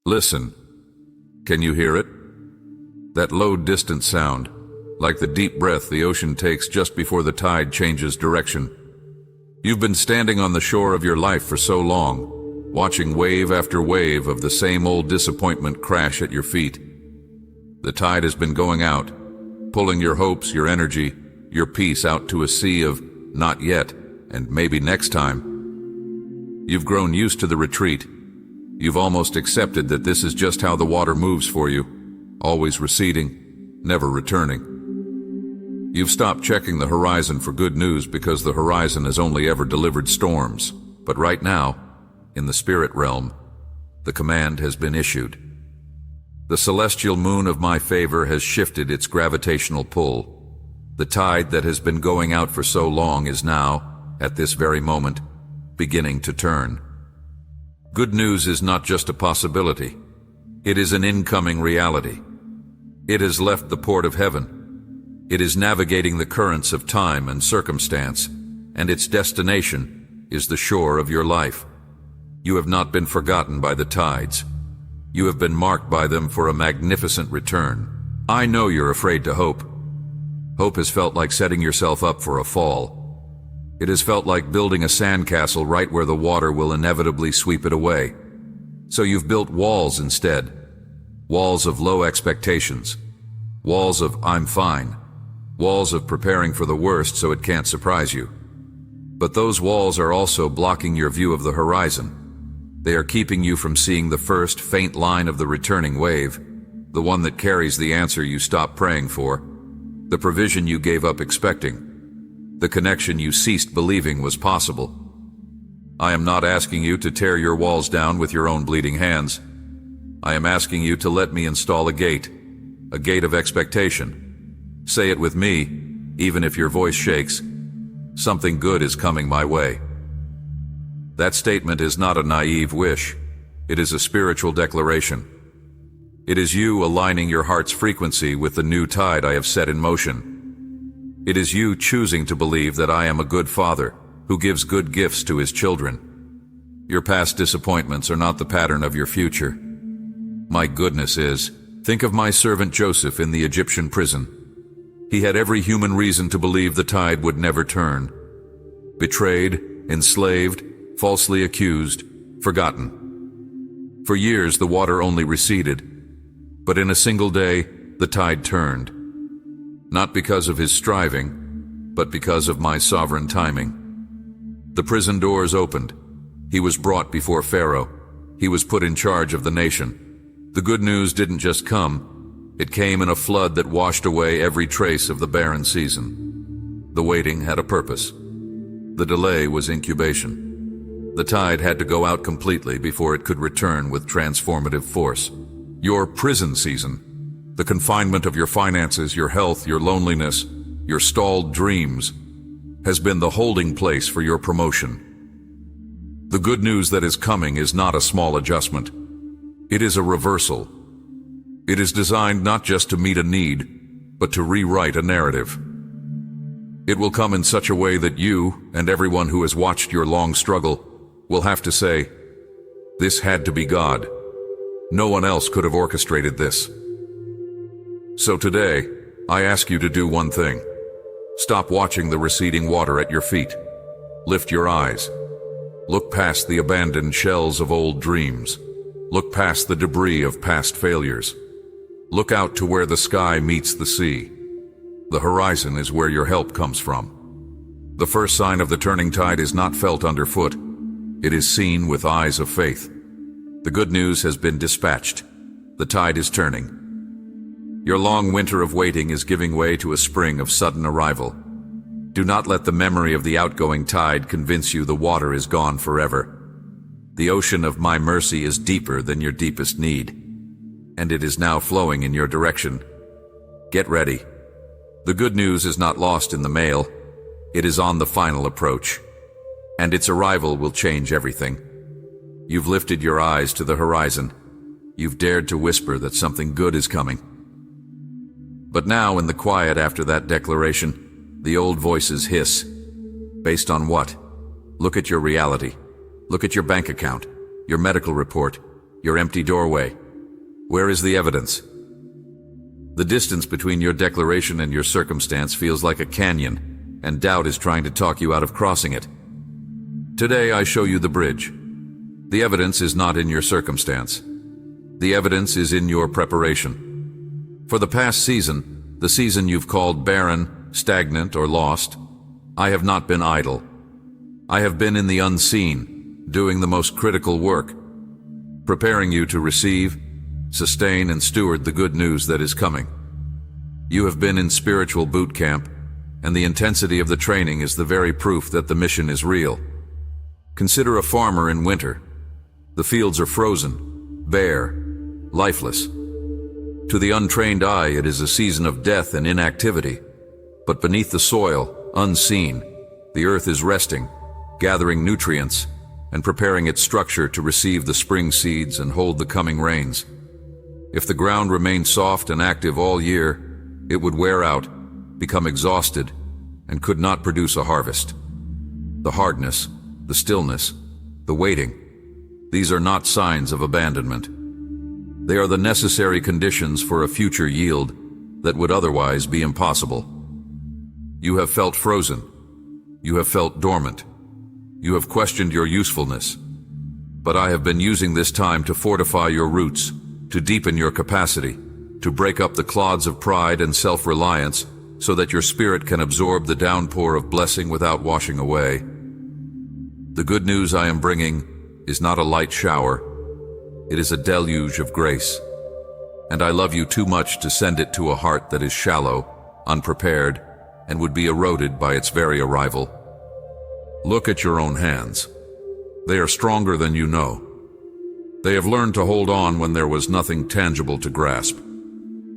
Listen. Can you hear it? That low, distant sound, like the deep breath the ocean takes just before the tide changes direction. You've been standing on the shore of your life for so long, watching wave after wave of the same old disappointment crash at your feet. The tide has been going out, pulling your hopes, your energy, your peace out to a sea of not yet and maybe next time. You've grown used to the retreat. You've almost accepted that this is just how the water moves for you, always receding, never returning. You've stopped checking the horizon for good news because the horizon has only ever delivered storms. But right now, in the spirit realm, the command has been issued. The celestial moon of my favor has shifted its gravitational pull. The tide that has been going out for so long is now, at this very moment, beginning to turn. Good news is not just a possibility. It is an incoming reality. It has left the port of heaven. It is navigating the currents of time and circumstance, and its destination is the shore of your life. You have not been forgotten by the tides. You have been marked by them for a magnificent return. I know you're afraid to hope. Hope has felt like setting yourself up for a fall. It has felt like building a sandcastle right where the water will inevitably sweep it away. So you've built walls instead. Walls of low expectations. Walls of I'm fine. Walls of preparing for the worst so it can't surprise you. But those walls are also blocking your view of the horizon. They are keeping you from seeing the first faint line of the returning wave, the one that carries the answer you stopped praying for, the provision you gave up expecting, the connection you ceased believing was possible. I am not asking you to tear your walls down with your own bleeding hands. I am asking you to let me install a gate of expectation. Say it with me, even if your voice shakes. Something good is coming my way. That statement is not a naive wish. It is a spiritual declaration. It is you aligning your heart's frequency with the new tide I have set in motion. It is you choosing to believe that I am a good father who gives good gifts to his children. Your past disappointments are not the pattern of your future. My goodness is, think of my servant Joseph in the Egyptian prison. He had every human reason to believe the tide would never turn. Betrayed, enslaved, falsely accused, forgotten. For years the water only receded, but in a single day the tide turned. Not because of his striving, but because of my sovereign timing. The prison doors opened. He was brought before Pharaoh. He was put in charge of the nation. The good news didn't just come. It came in a flood that washed away every trace of the barren season. The waiting had a purpose. The delay was incubation. The tide had to go out completely before it could return with transformative force. Your prison season, the confinement of your finances, your health, your loneliness, your stalled dreams, has been the holding place for your promotion. The good news that is coming is not a small adjustment. It is a reversal. It is designed not just to meet a need, but to rewrite a narrative. It will come in such a way that you and everyone who has watched your long struggle will have to say, "This had to be God. No one else could have orchestrated this." So today, I ask you to do one thing. Stop watching the receding water at your feet. Lift your eyes. Look past the abandoned shells of old dreams. Look past the debris of past failures. Look out to where the sky meets the sea. The horizon is where your help comes from. The first sign of the turning tide is not felt underfoot. It is seen with eyes of faith. The good news has been dispatched. The tide is turning. Your long winter of waiting is giving way to a spring of sudden arrival. Do not let the memory of the outgoing tide convince you the water is gone forever. The ocean of my mercy is deeper than your deepest need, and it is now flowing in your direction. Get ready. The good news is not lost in the mail. It is on the final approach, and its arrival will change everything. You've lifted your eyes to the horizon. You've dared to whisper that something good is coming. But now, in the quiet after that declaration, the old voices hiss. Based on what? Look at your reality. Look at your bank account, your medical report, your empty doorway. Where is the evidence? The distance between your declaration and your circumstance feels like a canyon, and doubt is trying to talk you out of crossing it. Today I show you the bridge. The evidence is not in your circumstance. The evidence is in your preparation. For the past season, the season you've called barren, stagnant, or lost, I have not been idle. I have been in the unseen, doing the most critical work, preparing you to receive, sustain, and steward the good news that is coming. You have been in spiritual boot camp, and the intensity of the training is the very proof that the mission is real. Consider a farmer in winter. The fields are frozen, bare, lifeless. To the untrained eye, it is a season of death and inactivity. But beneath the soil, unseen, the earth is resting, gathering nutrients, and preparing its structure to receive the spring seeds and hold the coming rains. If the ground remained soft and active all year, it would wear out, become exhausted, and could not produce a harvest. The hardness, the stillness, the waiting, these are not signs of abandonment. They are the necessary conditions for a future yield that would otherwise be impossible. You have felt frozen. You have felt dormant. You have questioned your usefulness. But I have been using this time to fortify your roots, to deepen your capacity, to break up the clods of pride and self-reliance so that your spirit can absorb the downpour of blessing without washing away. The good news I am bringing is not a light shower. It is a deluge of grace. And I love you too much to send it to a heart that is shallow, unprepared, and would be eroded by its very arrival. Look at your own hands. They are stronger than you know. They have learned to hold on when there was nothing tangible to grasp.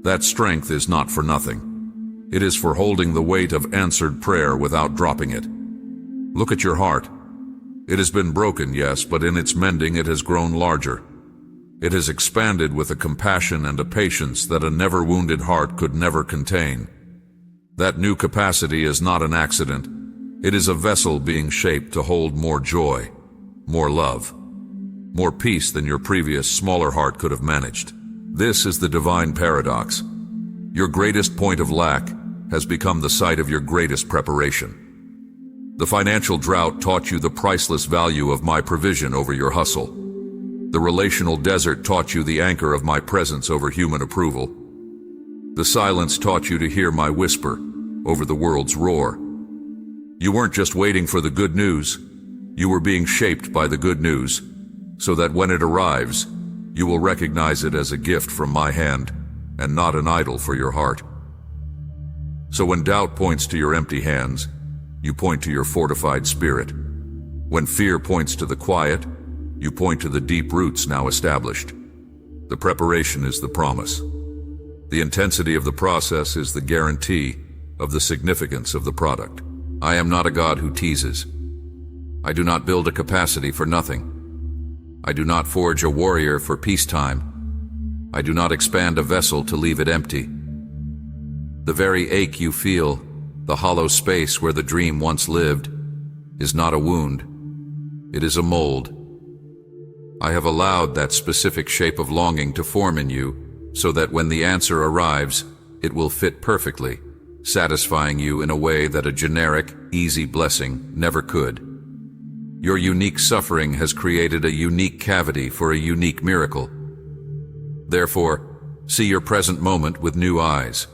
That strength is not for nothing. It is for holding the weight of answered prayer without dropping it. Look at your heart. It has been broken, yes, but in its mending it has grown larger. It has expanded with a compassion and a patience that a never-wounded heart could never contain. That new capacity is not an accident. It is a vessel being shaped to hold more joy, more love, more peace than your previous smaller heart could have managed. This is the divine paradox. Your greatest point of lack has become the site of your greatest preparation. The financial drought taught you the priceless value of my provision over your hustle. The relational desert taught you the anchor of my presence over human approval. The silence taught you to hear my whisper over the world's roar. You weren't just waiting for the good news. You were being shaped by the good news, so that when it arrives, you will recognize it as a gift from my hand and not an idol for your heart. So when doubt points to your empty hands, you point to your fortified spirit. When fear points to the quiet, you point to the deep roots now established. The preparation is the promise. The intensity of the process is the guarantee of the significance of the product. I am not a God who teases. I do not build a capacity for nothing. I do not forge a warrior for peacetime. I do not expand a vessel to leave it empty. The very ache you feel, the hollow space where the dream once lived, is not a wound. It is a mold. I have allowed that specific shape of longing to form in you so that when the answer arrives, it will fit perfectly, satisfying you in a way that a generic, easy blessing never could. Your unique suffering has created a unique cavity for a unique miracle. Therefore, see your present moment with new eyes.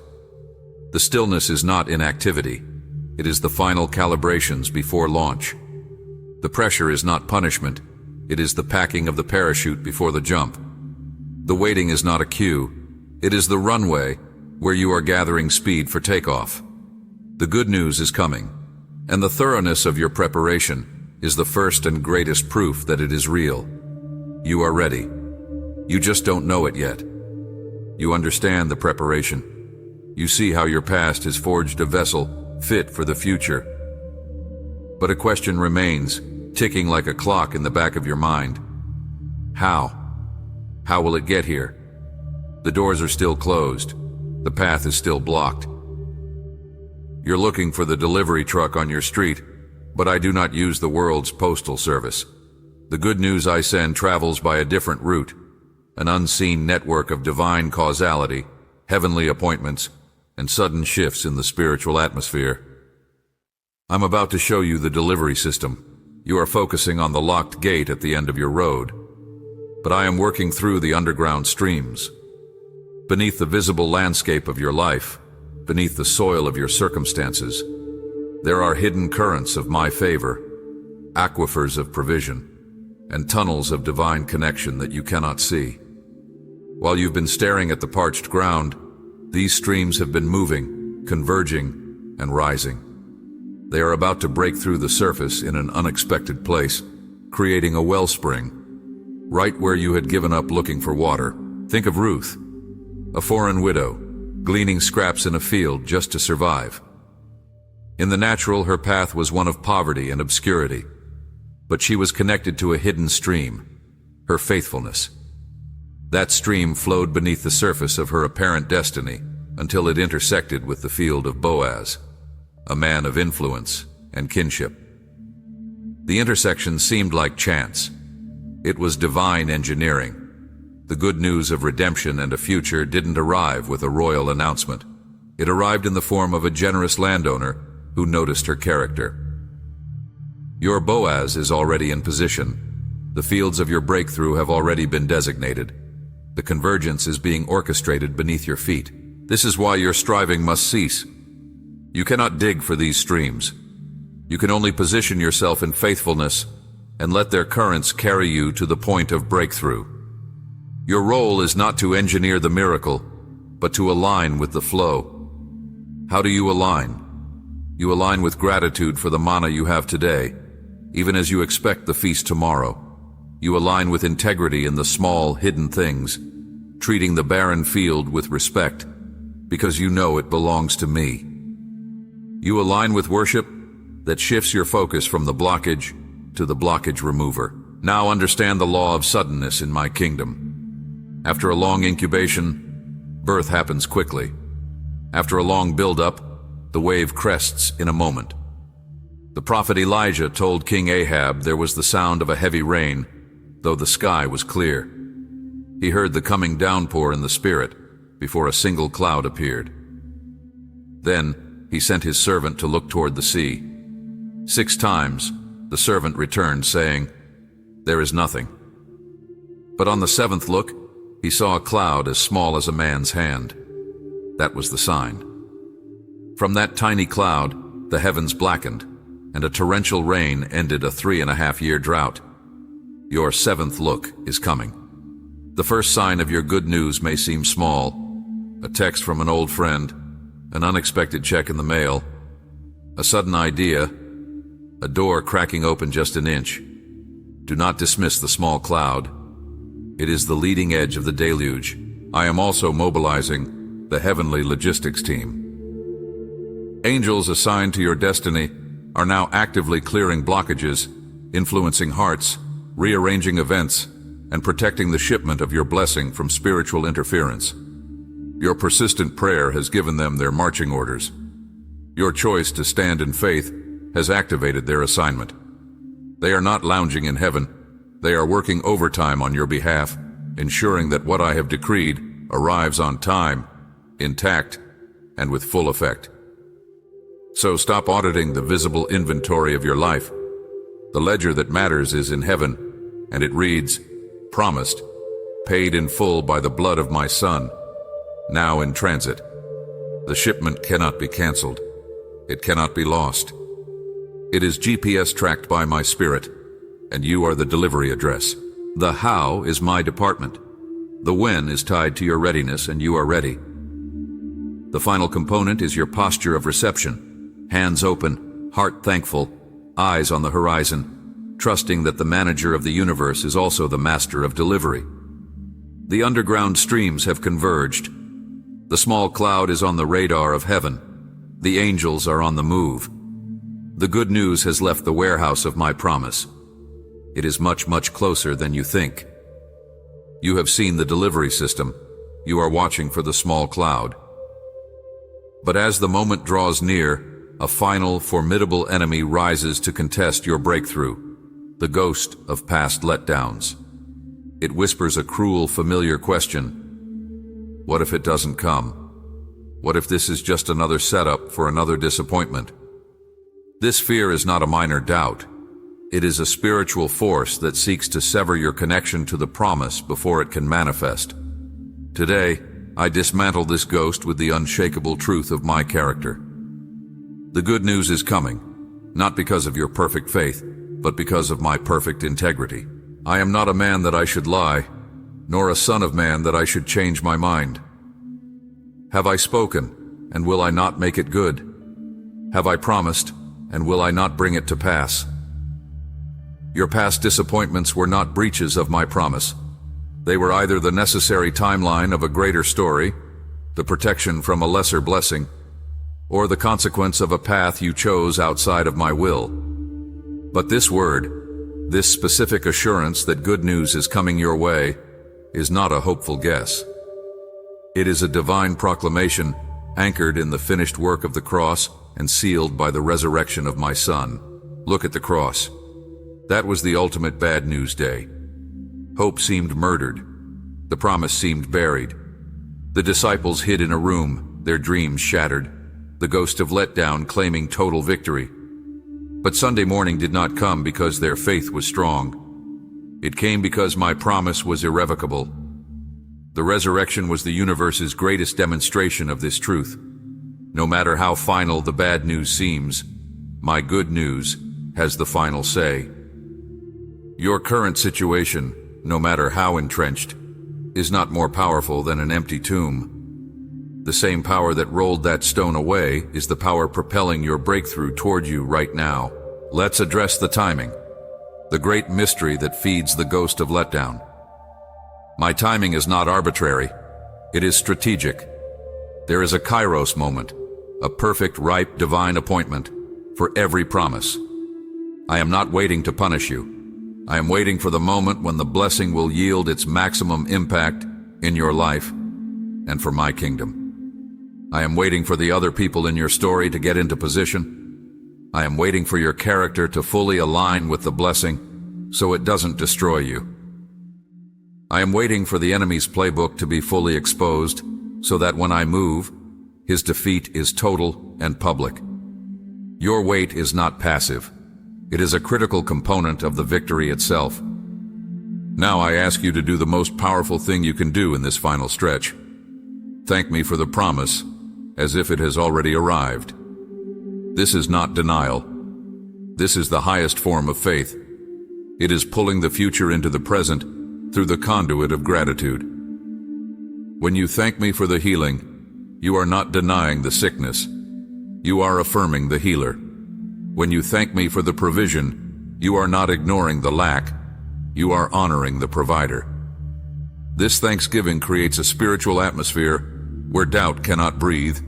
The stillness is not inactivity. It is the final calibrations before launch. The pressure is not punishment. It is the packing of the parachute before the jump. The waiting is not a cue. It is the runway where you are gathering speed for takeoff. The good news is coming, and the thoroughness of your preparation is the first and greatest proof that it is real. You are ready. You just don't know it yet. You understand the preparation. You see how your past has forged a vessel fit for the future. But a question remains, ticking like a clock in the back of your mind. How? How will it get here? The doors are still closed. The path is still blocked. You're looking for the delivery truck on your street, but I do not use the world's postal service. The good news I send travels by a different route. an unseen network of divine causality, heavenly appointments, and sudden shifts in the spiritual atmosphere. I'm about to show you the delivery system. You are focusing on the locked gate at the end of your road, but I am working through the underground streams. Beneath the visible landscape of your life, beneath the soil of your circumstances, there are hidden currents of my favor, aquifers of provision, and tunnels of divine connection that you cannot see. While you've been staring at the parched ground, these streams have been moving, converging, and rising. They are about to break through the surface in an unexpected place, creating a wellspring, right where you had given up looking for water. Think of Ruth, a foreign widow, gleaning scraps in a field just to survive. In the natural, her path was one of poverty and obscurity, but she was connected to a hidden stream, her faithfulness. That stream flowed beneath the surface of her apparent destiny until it intersected with the field of Boaz, a man of influence and kinship. The intersection seemed like chance. It was divine engineering. The good news of redemption and a future didn't arrive with a royal announcement. It arrived in the form of a generous landowner who noticed her character. Your Boaz is already in position. The fields of your breakthrough have already been designated. The convergence is being orchestrated beneath your feet. This is why your striving must cease. You cannot dig for these streams. You can only position yourself in faithfulness and let their currents carry you to the point of breakthrough. Your role is not to engineer the miracle, but to align with the flow. How do you align? You align with gratitude for the manna you have today, even as you expect the feast tomorrow. You align with integrity in the small, hidden things, treating the barren field with respect, because you know it belongs to me. You align with worship that shifts your focus from the blockage to the blockage remover. Now understand the law of suddenness in my kingdom. After a long incubation, birth happens quickly. After a long build-up, the wave crests in a moment. The prophet Elijah told King Ahab there was the sound of a heavy rain, though the sky was clear. He heard the coming downpour in the spirit before a single cloud appeared. Then he sent his servant to look toward the sea. 6 times the servant returned, saying, "There is nothing." But on the 7th look, he saw a cloud as small as a man's hand. That was the sign. From that tiny cloud, the heavens blackened, and a torrential rain ended a 3.5-year drought. Your 7th look is coming. The first sign of your good news may seem small: a text from an old friend, an unexpected check in the mail, a sudden idea, a door cracking open just an inch. Do not dismiss the small cloud. It is the leading edge of the deluge. I am also mobilizing the heavenly logistics team. Angels assigned to your destiny are now actively clearing blockages, influencing hearts, rearranging events, and protecting the shipment of your blessing from spiritual interference. Your persistent prayer has given them their marching orders. Your choice to stand in faith has activated their assignment. They are not lounging in heaven. They are working overtime on your behalf, ensuring that what I have decreed arrives on time, intact, and with full effect. So stop auditing the visible inventory of your life. The ledger that matters is in heaven, and it reads, "Promised, paid in full by the blood of my Son, now in transit." The shipment cannot be canceled. It cannot be lost. It is GPS tracked by my Spirit, and you are the delivery address. The how is my department. The when is tied to your readiness, and you are ready. The final component is your posture of reception, hands open, heart thankful, eyes on the horizon, trusting that the manager of the universe is also the master of delivery. The underground streams have converged. The small cloud is on the radar of heaven. The angels are on the move. The good news has left the warehouse of my promise. It is much, much closer than you think. You have seen the delivery system. You are watching for the small cloud. But as the moment draws near, a final, formidable enemy rises to contest your breakthrough, the ghost of past letdowns. it whispers a cruel, familiar question. What if it doesn't come? What if this is just another setup for another disappointment? This fear is not a minor doubt. It is a spiritual force that seeks to sever your connection to the promise before it can manifest. Today, I dismantle this ghost with the unshakable truth of my character. The good news is coming, not because of your perfect faith, but because of my perfect integrity. I am not a man that I should lie, nor a son of man that I should change my mind. Have I spoken, and will I not make it good? Have I promised, and will I not bring it to pass? Your past disappointments were not breaches of my promise. They were either the necessary timeline of a greater story, the protection from a lesser blessing, or the consequence of a path you chose outside of my will. But this word, this specific assurance that good news is coming your way, is not a hopeful guess. It is a divine proclamation anchored in the finished work of the cross and sealed by the resurrection of my Son. Look at the cross. That was the ultimate bad news day. Hope seemed murdered. The promise seemed buried. The disciples hid in a room, their dreams shattered, the ghost of letdown claiming total victory. But Sunday morning did not come because their faith was strong. It came because my promise was irrevocable. The resurrection was the universe's greatest demonstration of this truth. No matter how final the bad news seems, my good news has the final say. Your current situation, no matter how entrenched, is not more powerful than an empty tomb. The same power that rolled that stone away is the power propelling your breakthrough toward you right now. Let's address the timing, the great mystery that feeds the ghost of letdown. My timing is not arbitrary. It is strategic. There is a kairos moment, a perfect, ripe, divine appointment for every promise. I am not waiting to punish you. I am waiting for the moment when the blessing will yield its maximum impact in your life and for my kingdom. I am waiting for the other people in your story to get into position. I am waiting for your character to fully align with the blessing so it doesn't destroy you. I am waiting for the enemy's playbook to be fully exposed so that when I move, his defeat is total and public. Your wait is not passive. It is a critical component of the victory itself. Now I ask you to do the most powerful thing you can do in this final stretch. Thank me for the promise, as if it has already arrived. This is not denial. This is the highest form of faith. It is pulling the future into the present through the conduit of gratitude. When you thank me for the healing, you are not denying the sickness. You are affirming the healer. When you thank me for the provision, you are not ignoring the lack. You are honoring the provider. This thanksgiving creates a spiritual atmosphere where doubt cannot breathe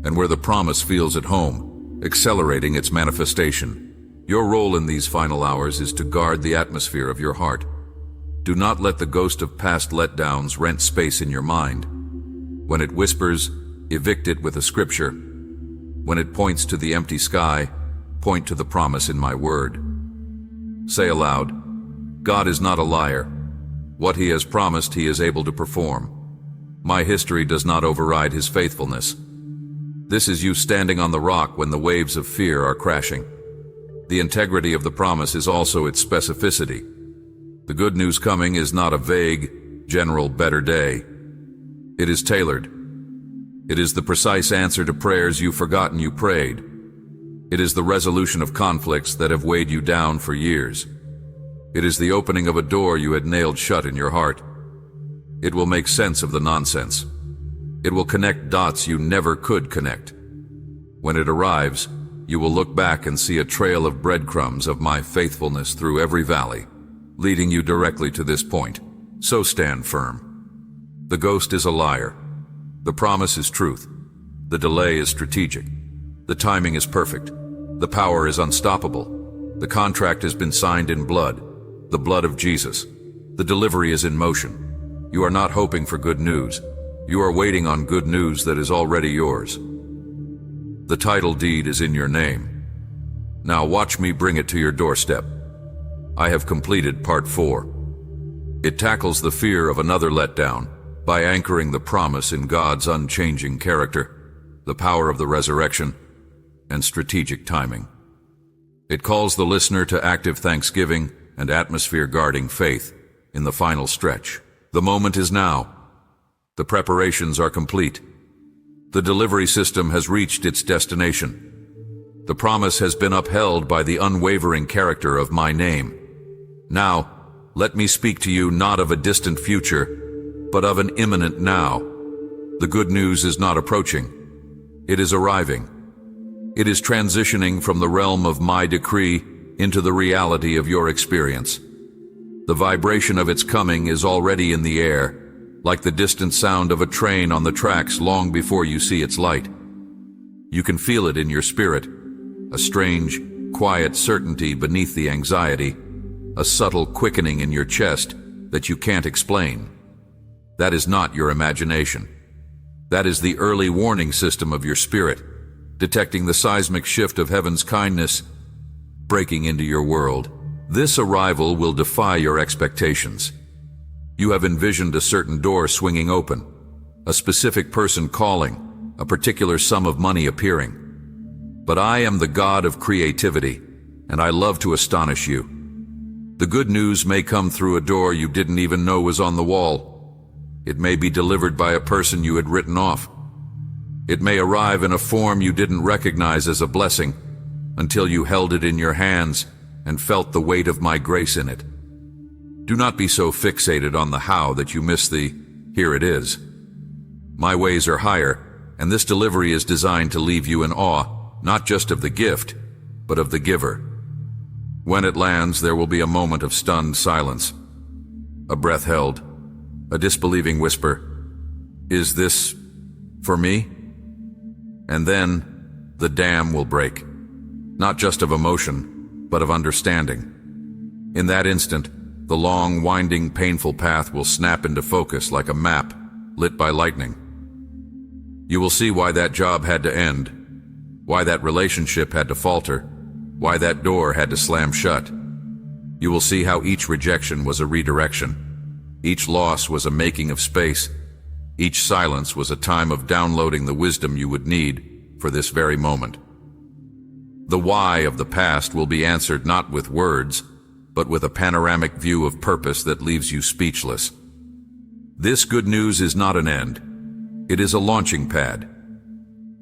and where the promise feels at home, accelerating its manifestation. Your role in these final hours is to guard the atmosphere of your heart. Do not let the ghost of past letdowns rent space in your mind. When it whispers, evict it with a scripture. When it points to the empty sky, point to the promise in my word. Say aloud, God is not a liar. What he has promised he is able to perform. My history does not override his faithfulness. This is you standing on the rock when the waves of fear are crashing. The integrity of the promise is also its specificity. The good news coming is not a vague, general better day. It is tailored. It is the precise answer to prayers you've forgotten you prayed. It is the resolution of conflicts that have weighed you down for years. It is the opening of a door you had nailed shut in your heart. It will make sense of the nonsense. It will connect dots you never could connect. When it arrives, you will look back and see a trail of breadcrumbs of my faithfulness through every valley, leading you directly to this point. So stand firm. The ghost is a liar. The promise is truth. The delay is strategic. The timing is perfect. The power is unstoppable. The contract has been signed in blood, the blood of Jesus. The delivery is in motion. You are not hoping for good news. You are waiting on good news that is already yours. The title deed is in your name. Now watch me bring it to your doorstep. I have completed part 4. It tackles the fear of another letdown by anchoring the promise in God's unchanging character, the power of the resurrection, and strategic timing. It calls the listener to active thanksgiving and atmosphere-guarding faith in the final stretch. The moment is now. The preparations are complete. The delivery system has reached its destination. The promise has been upheld by the unwavering character of my name. Now, let me speak to you not of a distant future, but of an imminent now. The good news is not approaching. It is arriving. It is transitioning from the realm of my decree into the reality of your experience. The vibration of its coming is already in the air, like the distant sound of a train on the tracks long before you see its light. You can feel it in your spirit, a strange, quiet certainty beneath the anxiety, a subtle quickening in your chest that you can't explain. That is not your imagination. That is the early warning system of your spirit, detecting the seismic shift of heaven's kindness breaking into your world. This arrival will defy your expectations. You have envisioned a certain door swinging open, a specific person calling, a particular sum of money appearing. But I am the God of creativity, and I love to astonish you. The good news may come through a door you didn't even know was on the wall. It may be delivered by a person you had written off. It may arrive in a form you didn't recognize as a blessing until you held it in your hands and felt the weight of my grace in it. Do not be so fixated on the how that you miss the here it is. My ways are higher, and this delivery is designed to leave you in awe, not just of the gift, but of the giver. When it lands, there will be a moment of stunned silence, a breath held, a disbelieving whisper, "Is this for me?" And then the dam will break, not just of emotion, but of understanding. In that instant, the long, winding, painful path will snap into focus like a map lit by lightning. You will see why that job had to end, why that relationship had to falter, why that door had to slam shut. You will see how each rejection was a redirection. Each loss was a making of space. Each silence was a time of downloading the wisdom you would need for this very moment. The why of the past will be answered not with words, but with a panoramic view of purpose that leaves you speechless. This good news is not an end. It is a launching pad.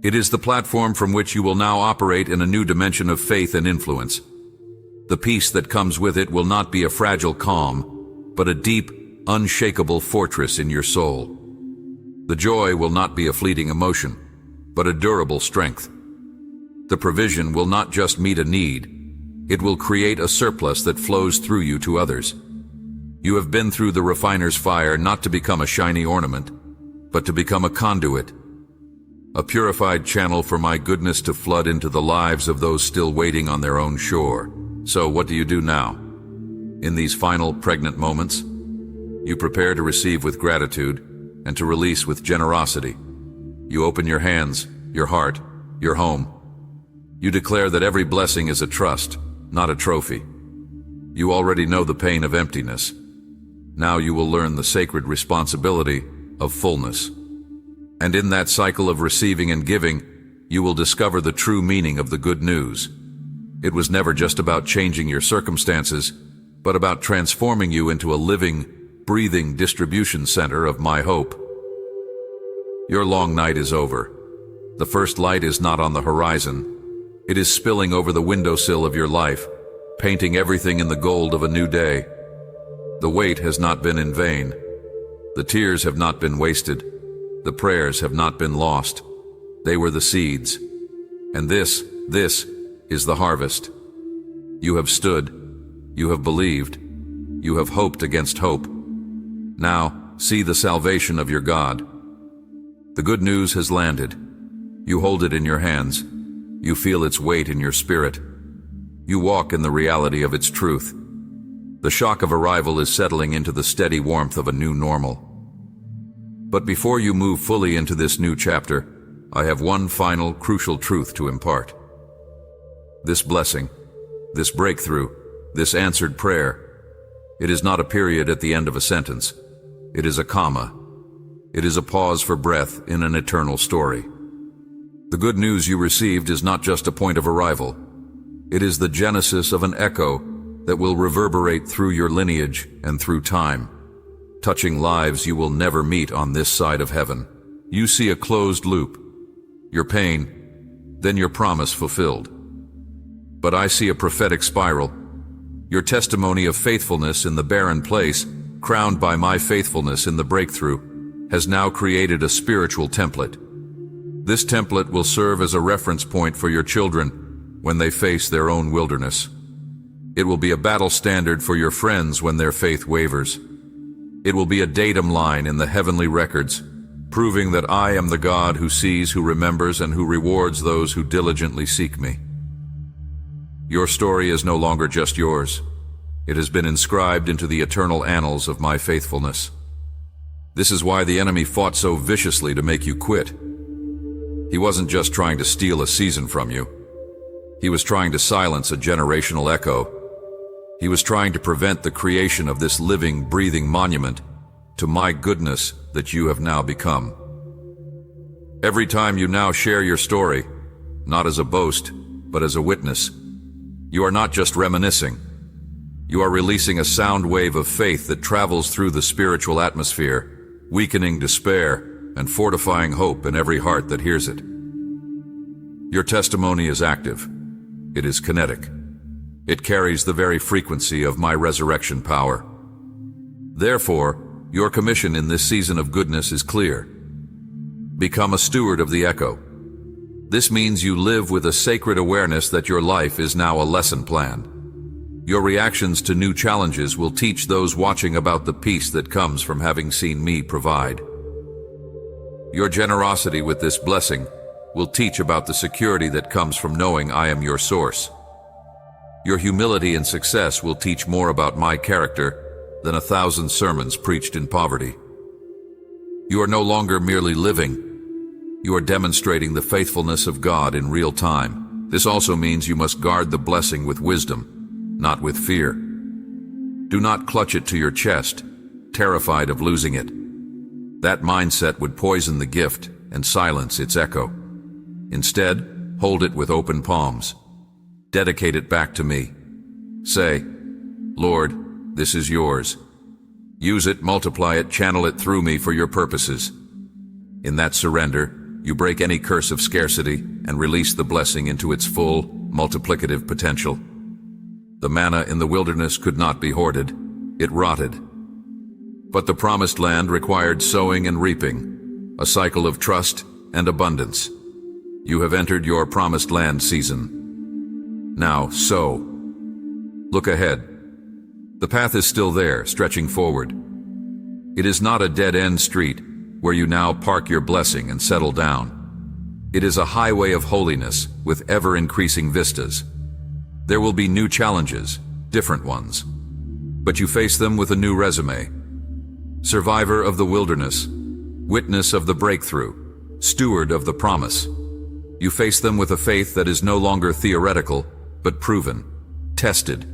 It is the platform from which you will now operate in a new dimension of faith and influence. The peace that comes with it will not be a fragile calm, but a deep, unshakable fortress in your soul. The joy will not be a fleeting emotion, but a durable strength. The provision will not just meet a need, it will create a surplus that flows through you to others. You have been through the refiner's fire not to become a shiny ornament, but to become a conduit, a purified channel for my goodness to flood into the lives of those still waiting on their own shore. So what do you do now? In these final pregnant moments, you prepare to receive with gratitude and to release with generosity. You open your hands, your heart, your home. You declare that every blessing is a trust, not a trophy. You already know the pain of emptiness. Now you will learn the sacred responsibility of fullness. And in that cycle of receiving and giving, you will discover the true meaning of the good news. It was never just about changing your circumstances, but about transforming you into a living, breathing distribution center of my hope. Your long night is over. The first light is not on the horizon. It is spilling over the windowsill of your life, painting everything in the gold of a new day. The wait has not been in vain. The tears have not been wasted. The prayers have not been lost. They were the seeds. And this is the harvest. You have stood. You have believed. You have hoped against hope. Now, see the salvation of your God. The good news has landed. You hold it in your hands. You feel its weight in your spirit. You walk in the reality of its truth. The shock of arrival is settling into the steady warmth of a new normal. But before you move fully into this new chapter, I have one final, crucial truth to impart. This blessing, this breakthrough, this answered prayer, It is not a period at the end of a sentence. It is a comma. It is a pause for breath in an eternal story. The good news you received is not just a point of arrival. It is the genesis of an echo that will reverberate through your lineage and through time, touching lives you will never meet on this side of heaven. You see a closed loop. Your pain, then your promise fulfilled. But I see a prophetic spiral. Your testimony of faithfulness in the barren place, crowned by my faithfulness in the breakthrough, has now created a spiritual template. This template will serve as a reference point for your children when they face their own wilderness. It will be a battle standard for your friends when their faith wavers. It will be a datum line in the heavenly records, proving that I am the God who sees, who remembers, and who rewards those who diligently seek me. Your story is no longer just yours. It has been inscribed into the eternal annals of my faithfulness. This is why the enemy fought so viciously to make you quit. He wasn't just trying to steal a season from you. He was trying to silence a generational echo. He was trying to prevent the creation of this living, breathing monument to my goodness that you have now become. Every time you now share your story, not as a boast, but as a witness, you are not just reminiscing. You are releasing a sound wave of faith that travels through the spiritual atmosphere, weakening despair and fortifying hope in every heart that hears it. Your testimony is active. It is kinetic. It carries the very frequency of my resurrection power. Therefore, your commission in this season of goodness is clear. Become a steward of the echo. This means you live with a sacred awareness that your life is now a lesson plan. Your reactions to new challenges will teach those watching about the peace that comes from having seen me provide. Your generosity with this blessing will teach about the security that comes from knowing I am your source. Your humility and success will teach more about my character than 1,000 sermons preached in poverty. You are no longer merely living. You are demonstrating the faithfulness of God in real time. This also means you must guard the blessing with wisdom, not with fear. Do not clutch it to your chest, terrified of losing it. That mindset would poison the gift and silence its echo. Instead, hold it with open palms. Dedicate it back to me. Say, Lord, this is yours. Use it, multiply it, channel it through me for your purposes. In that surrender, you break any curse of scarcity and release the blessing into its full, multiplicative potential. The manna in the wilderness could not be hoarded. It rotted. But the promised land required sowing and reaping, a cycle of trust and abundance. You have entered your promised land season. Now sow. Look ahead. The path is still there, stretching forward. It is not a dead-end street where you now park your blessing and settle down. It is a highway of holiness with ever-increasing vistas. There will be new challenges, different ones. But you face them with a new resume. Survivor of the wilderness, witness of the breakthrough, steward of the promise. You face them with a faith that is no longer theoretical, but proven, tested,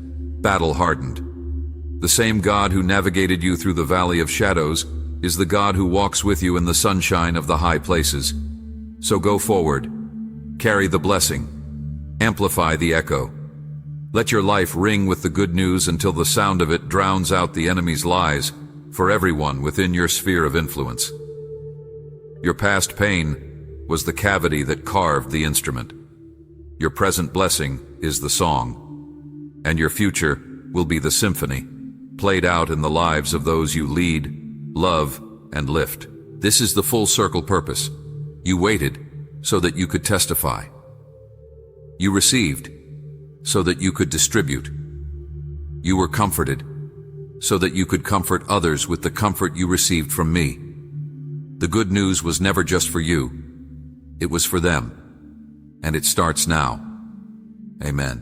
battle-hardened. The same God who navigated you through the valley of shadows is the God who walks with you in the sunshine of the high places. So go forward, carry the blessing, amplify the echo. Let your life ring with the good news until the sound of it drowns out the enemy's lies for everyone within your sphere of influence. Your past pain was the cavity that carved the instrument. Your present blessing is the song, and your future will be the symphony, played out in the lives of those you lead, love, and lift. This is the full circle purpose. You waited so that you could testify. You received so that you could distribute. You were comforted so that you could comfort others with the comfort you received from me. The good news was never just for you. It was for them. And it starts now. Amen.